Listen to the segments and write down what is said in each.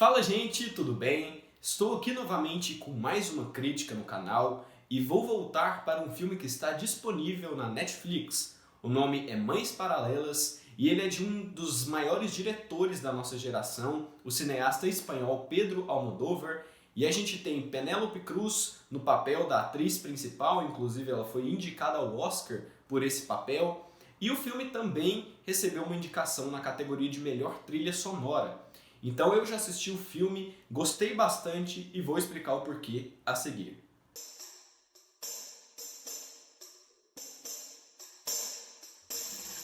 Fala gente, tudo bem? Estou aqui novamente com mais uma crítica no canal e vou voltar para um filme que está disponível na Netflix. O nome é Mães Paralelas e ele é de um dos maiores diretores da nossa geração, o cineasta espanhol Pedro Almodóvar, e a gente tem Penélope Cruz no papel da atriz principal, inclusive ela foi indicada ao Oscar por esse papel, e o filme também recebeu uma indicação na categoria de melhor trilha sonora. Então eu já assisti o filme, gostei bastante e vou explicar o porquê a seguir.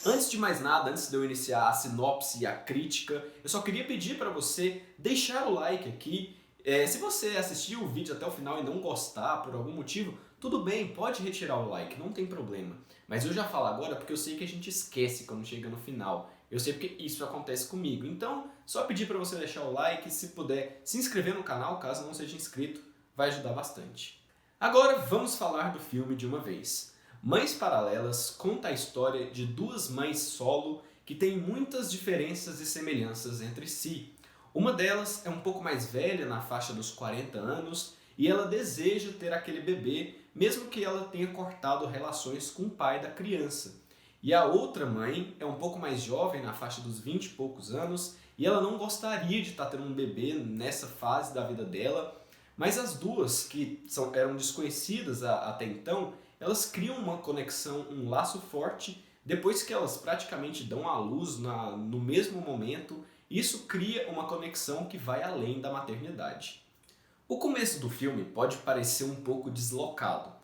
Antes de mais nada, antes de eu iniciar a sinopse e a crítica, eu só queria pedir para você deixar o like aqui. Se você assistiu o vídeo até o final e não gostar por algum motivo, tudo bem, pode retirar o like, não tem problema. Mas eu já falo agora porque eu sei que a gente esquece quando chega no final. Eu sei porque isso acontece comigo. Então, só pedir para você deixar o like, se puder se inscrever no canal, caso não seja inscrito, vai ajudar bastante. Agora vamos falar do filme de uma vez. Mães Paralelas conta a história de duas mães solo que têm muitas diferenças e semelhanças entre si. Uma delas é um pouco mais velha, na faixa dos 40 anos, e ela deseja ter aquele bebê, mesmo que ela tenha cortado relações com o pai da criança. E a outra mãe é um pouco mais jovem, na faixa dos 20 e poucos anos, e ela não gostaria de estar tendo um bebê nessa fase da vida dela, mas as duas, que eram desconhecidas até então, elas criam uma conexão, um laço forte, depois que elas praticamente dão à luz no mesmo momento. Isso cria uma conexão que vai além da maternidade. O começo do filme pode parecer um pouco deslocado.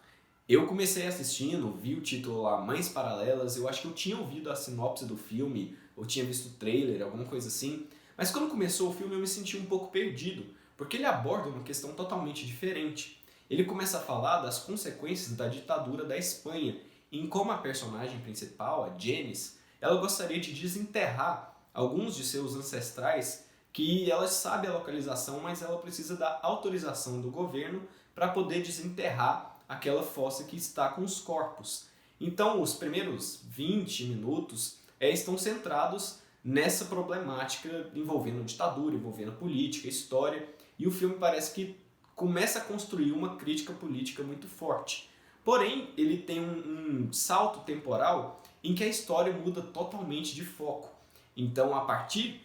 Eu comecei assistindo, vi o título lá, Mães Paralelas, eu acho que eu tinha ouvido a sinopse do filme, ou tinha visto o trailer, alguma coisa assim, mas quando começou o filme eu me senti um pouco perdido, porque ele aborda uma questão totalmente diferente. Ele começa a falar das consequências da ditadura da Espanha, em como a personagem principal, a Janice, ela gostaria de desenterrar alguns de seus ancestrais, que ela sabe a localização, mas ela precisa da autorização do governo para poder desenterrar aquela fossa que está com os corpos. Então os primeiros 20 minutos estão centrados nessa problemática envolvendo ditadura, envolvendo política, história, e o filme parece que começa a construir uma crítica política muito forte. Porém, ele tem um salto temporal em que a história muda totalmente de foco. Então, a partir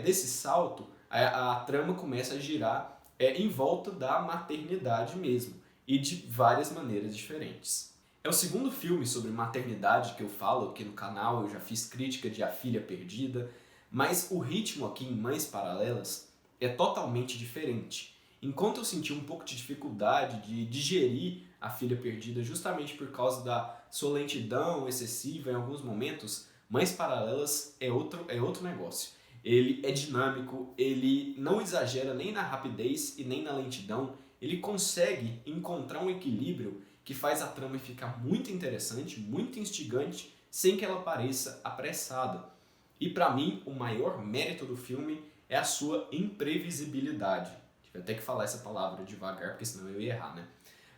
desse salto, a trama começa a girar em volta da maternidade mesmo, e de várias maneiras diferentes. É o segundo filme sobre maternidade que eu falo aqui no canal, eu já fiz crítica de A Filha Perdida, mas o ritmo aqui em Mães Paralelas é totalmente diferente. Enquanto eu senti um pouco de dificuldade de digerir A Filha Perdida justamente por causa da sua lentidão excessiva em alguns momentos, Mães Paralelas é outro negócio. Ele é dinâmico, ele não exagera nem na rapidez e nem na lentidão, ele consegue encontrar um equilíbrio que faz a trama ficar muito interessante, muito instigante, sem que ela pareça apressada. E para mim, o maior mérito do filme é a sua imprevisibilidade. Tive até que falar essa palavra devagar, porque senão eu ia errar, né?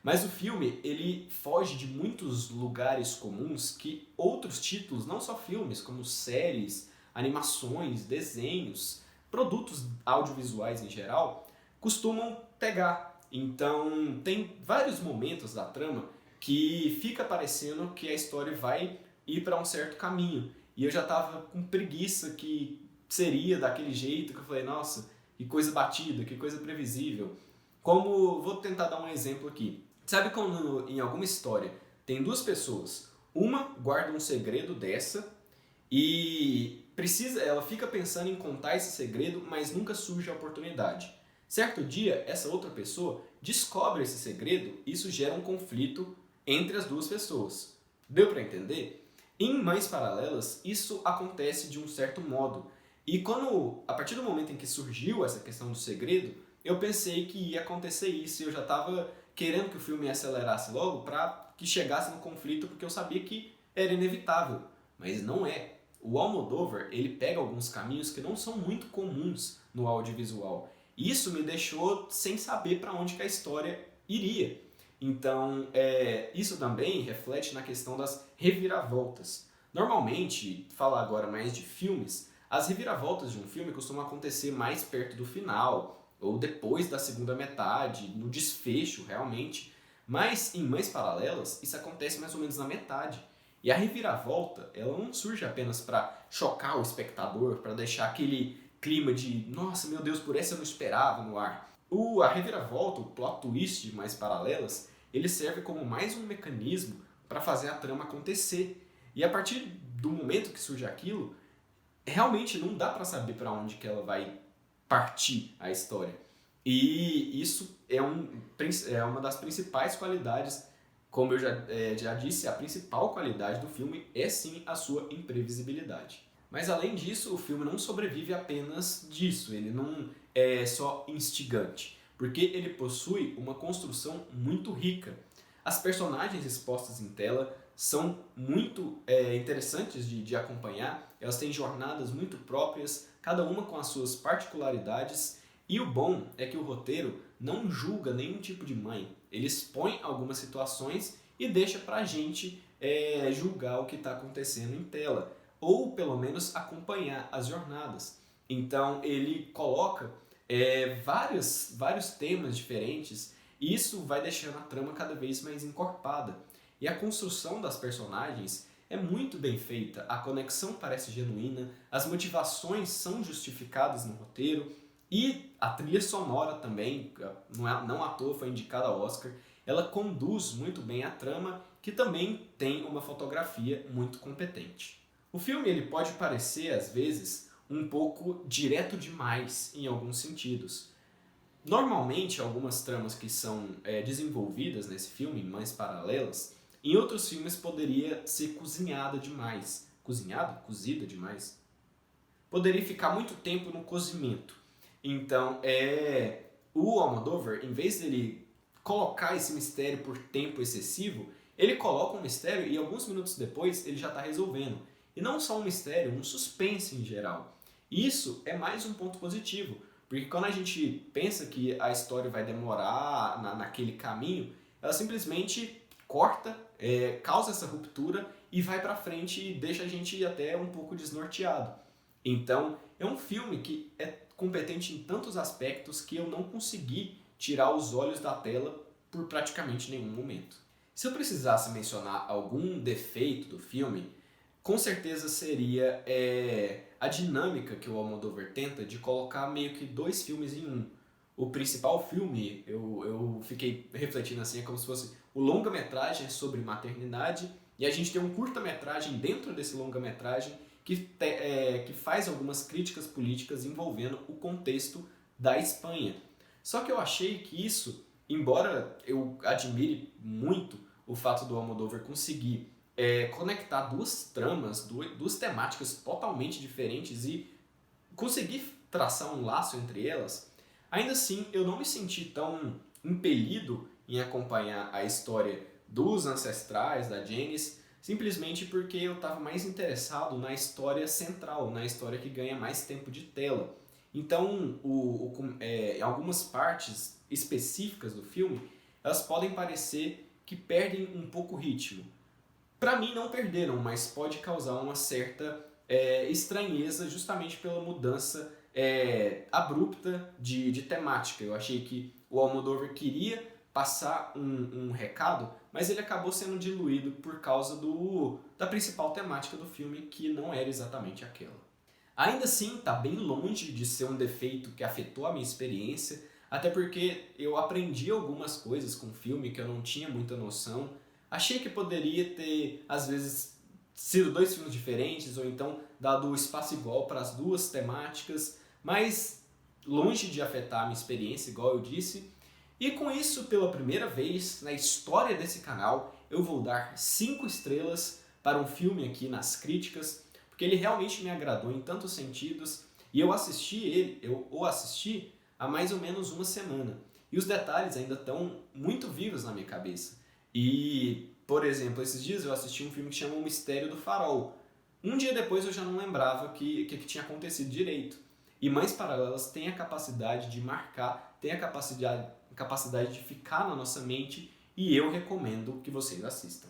Mas o filme, ele foge de muitos lugares comuns que outros títulos, não só filmes, como séries, animações, desenhos, produtos audiovisuais em geral, costumam pegar. Então tem vários momentos da trama que fica parecendo que a história vai ir para um certo caminho. E eu já estava com preguiça que seria daquele jeito, que eu falei, nossa, que coisa batida, que coisa previsível. Como, vou tentar dar um exemplo aqui. Sabe quando em alguma história tem duas pessoas, uma guarda um segredo dessa e ela fica pensando em contar esse segredo, mas nunca surge a oportunidade. Certo dia, essa outra pessoa descobre esse segredo e isso gera um conflito entre as duas pessoas. Deu para entender? Em Mães Paralelas, isso acontece de um certo modo. E a partir do momento em que surgiu essa questão do segredo, eu pensei que ia acontecer isso e eu já estava querendo que o filme acelerasse logo para que chegasse no conflito, porque eu sabia que era inevitável. Mas não é. O Almodóvar, ele pega alguns caminhos que não são muito comuns no audiovisual. Isso me deixou sem saber para onde que a história iria. Então, isso também reflete na questão das reviravoltas. Normalmente, falar agora mais de filmes, as reviravoltas de um filme costumam acontecer mais perto do final, ou depois da segunda metade, no desfecho realmente, mas em Mães Paralelas isso acontece mais ou menos na metade. E a reviravolta, ela não surge apenas para chocar o espectador, para deixar aquele clima de nossa, meu Deus, por essa eu não esperava no ar. A reviravolta, o plot twist de Mais Paralelas, ele serve como mais um mecanismo para fazer a trama acontecer. E a partir do momento que surge aquilo, realmente não dá para saber para onde que ela vai partir a história. E isso é uma das principais qualidades, como eu já disse, a principal qualidade do filme é sim a sua imprevisibilidade. Mas além disso, o filme não sobrevive apenas disso, ele não é só instigante, porque ele possui uma construção muito rica. As personagens expostas em tela são muito interessantes de acompanhar, elas têm jornadas muito próprias, cada uma com as suas particularidades, e o bom é que o roteiro não julga nenhum tipo de mãe, ele expõe algumas situações e deixa pra gente julgar o que está acontecendo em tela, ou pelo menos acompanhar as jornadas. Então ele coloca vários temas diferentes e isso vai deixando a trama cada vez mais encorpada. E a construção das personagens é muito bem feita, a conexão parece genuína, as motivações são justificadas no roteiro e a trilha sonora também, não à toa foi indicada ao Oscar, ela conduz muito bem a trama, que também tem uma fotografia muito competente. O filme ele pode parecer, às vezes, um pouco direto demais em alguns sentidos. Normalmente, algumas tramas que são desenvolvidas nesse filme, em Mães Paralelas, em outros filmes poderia ser cozinhada demais. Cozinhada? Cozida demais? Poderia ficar muito tempo no cozimento. Então, o Almodóvar, em vez dele colocar esse mistério por tempo excessivo, ele coloca um mistério e alguns minutos depois ele já está resolvendo. E não só um mistério, um suspense em geral. Isso é mais um ponto positivo, porque quando a gente pensa que a história vai demorar naquele caminho, ela simplesmente corta, causa essa ruptura e vai pra frente e deixa a gente até um pouco desnorteado. Então, é um filme que é competente em tantos aspectos que eu não consegui tirar os olhos da tela por praticamente nenhum momento. Se eu precisasse mencionar algum defeito do filme, com certeza seria a dinâmica que o Almodóvar tenta de colocar meio que dois filmes em um. O principal filme, eu fiquei refletindo assim, é como se fosse o longa-metragem sobre maternidade e a gente tem um curta-metragem dentro desse longa-metragem que faz algumas críticas políticas envolvendo o contexto da Espanha. Só que eu achei que isso, embora eu admire muito o fato do Almodóvar conseguir conectar duas tramas, duas temáticas totalmente diferentes e conseguir traçar um laço entre elas, ainda assim eu não me senti tão impelido em acompanhar a história dos ancestrais da Janice, simplesmente porque eu estava mais interessado na história central, na história que ganha mais tempo de tela. Então, em algumas partes específicas do filme, elas podem parecer que perdem um pouco o ritmo. Para mim não perderam, mas pode causar uma certa estranheza justamente pela mudança abrupta de temática. Eu achei que o Almodóvar queria passar um recado, mas ele acabou sendo diluído por causa da principal temática do filme, que não era exatamente aquela. Ainda assim, está bem longe de ser um defeito que afetou a minha experiência, até porque eu aprendi algumas coisas com o filme que eu não tinha muita noção. Achei que poderia ter, às vezes, sido dois filmes diferentes, ou então dado espaço igual para as duas temáticas, mas longe de afetar a minha experiência, igual eu disse. E com isso, pela primeira vez na história desse canal, eu vou dar 5 estrelas para um filme aqui nas críticas, porque ele realmente me agradou em tantos sentidos, e eu o assisti há mais ou menos uma semana. E os detalhes ainda estão muito vivos na minha cabeça. E, por exemplo, esses dias eu assisti um filme que chama O Mistério do Farol. Um dia depois eu já não lembrava o que tinha acontecido direito. E Mães Paralelas têm a capacidade de marcar, têm a capacidade de ficar na nossa mente, e eu recomendo que vocês assistam.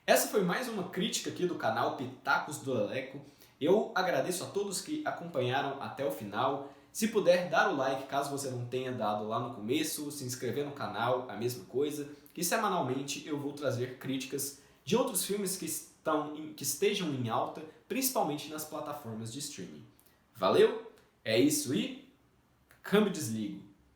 Essa foi mais uma crítica aqui do canal Pitacos do Leleco. Eu agradeço a todos que acompanharam até o final. Se puder, dar o like caso você não tenha dado lá no começo, se inscrever no canal, a mesma coisa, que semanalmente eu vou trazer críticas de outros filmes que estejam em alta, principalmente nas plataformas de streaming. Valeu? É isso e câmbio desligo.